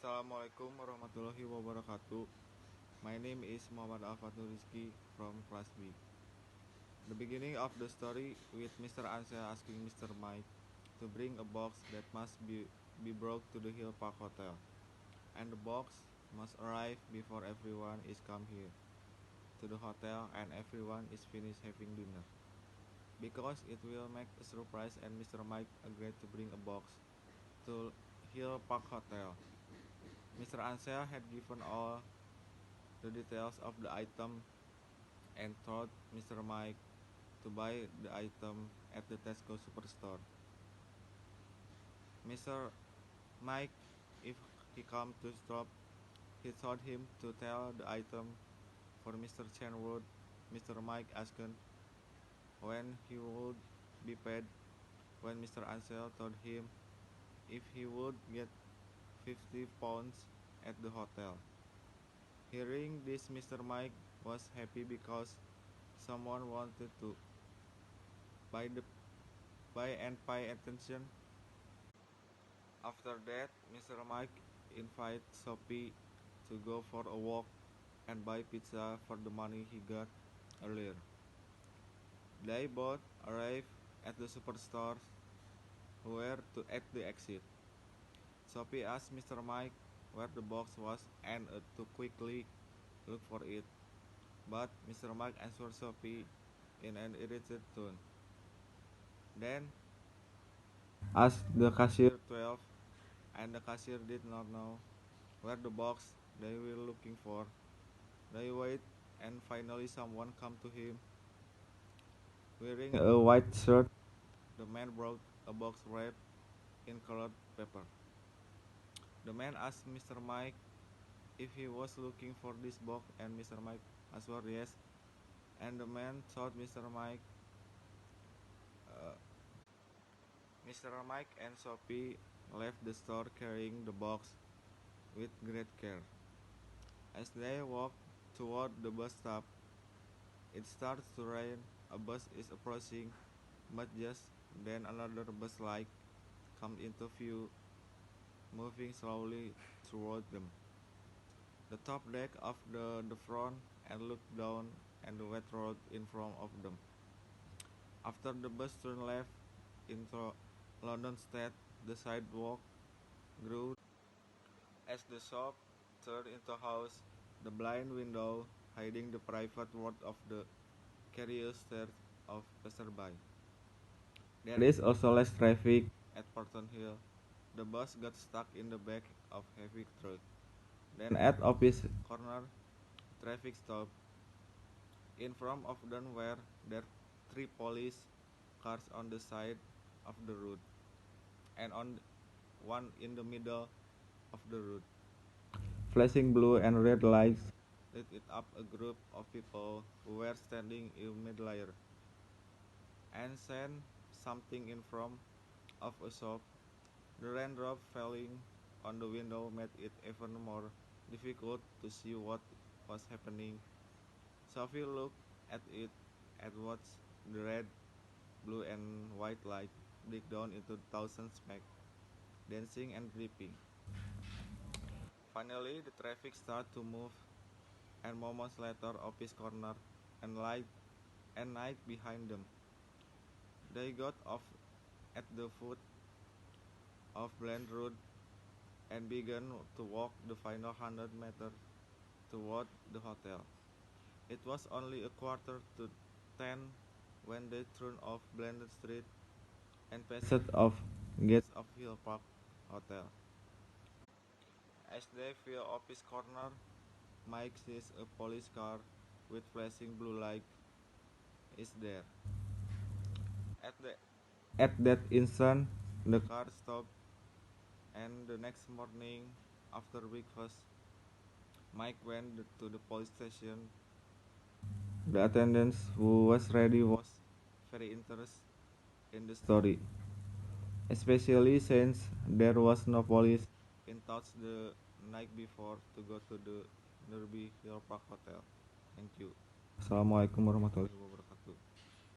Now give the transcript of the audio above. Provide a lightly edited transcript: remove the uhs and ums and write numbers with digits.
Assalamualaikum warahmatullahi wabarakatuh. My name is Muhamad Alfath Rizqi from class B. The beginning of the story with Mr. Ansel asking Mr. Mike to bring a box that must be brought to the Hill Park Hotel, and the box must arrive before everyone is come here to the hotel and everyone is finished having dinner. Because it will make a surprise and Mr. Mike agreed to bring a box to Hill Park Hotel. Mr. Ansel had given all the details of the item and told Mr. Mike to buy the item at the Tesco superstore. Mr. Mike, if he come to stop, he told him to tell the item for Mr. Chenwood. Mr. Mike asked when he would be paid. When Mr. Ansel told him if he would get £50 at the hotel. Hearing this, Mr. Mike was happy because someone wanted to buy and pay attention. After that, Mr. Mike invited Sophie to go for a walk and buy pizza for the money he got earlier. They both arrived at the superstore where to at the exit. Sophie asked Mr. Mike where the box was and to quickly look for it. But Mr. Mike answered Sophie in an irritated tone. Then asked the cashier 12, and the cashier did not know where the box they were looking for. They waited, and finally someone came to him wearing a white shirt. The man brought a box wrapped in colored paper. The man asked Mr. Mike if he was looking for this box, and Mr. Mike answered yes. And the man told uh, Mr. Mike and Sophie left the store carrying the box with great care. As they walked toward the bus stop, it starts to rain. A bus is approaching, but just then another bus light comes into view, moving slowly toward them. The top deck of the front and looked down and the wet road in front of them. After the bus turned left into London State, the sidewalk grew as the shop turned into a house. The blind window hiding the private world of the carrier stared of passerby. There is also less traffic at Porton Hill. The bus got stuck in the back of heavy truck. Then at Office Corner, traffic stopped. In front of them were there three police cars on the side of the road, and on one in the middle of the road. Flashing blue and red lights lit it up. A group of people who were standing in mid-layer and saying something in front of a shop. The raindrop falling on the window made it even more difficult to see what was happening. Sophie looked at it and watched the red, blue, and white light break down into thousands specks, dancing and dripping. Finally, the traffic started to move, and moments later, Office Corner and night behind them. They got off at the foot of Bland Road and began to walk the final 100 meters toward the hotel. It was only a quarter to 10 when they turned off Bland Street and passed off gates of Hill Park Hotel. As they feel Office Corner, Mike sees a police car with flashing blue light is there. At the at that instant, the car stopped, and the next morning, after breakfast, Mike went to the police station. The attendant who was ready was very interested in the story, especially since there was no police in touch the night before to go to the nearby Hill Park Hotel. Thank you. Assalamualaikum warahmatullahi wabarakatuh.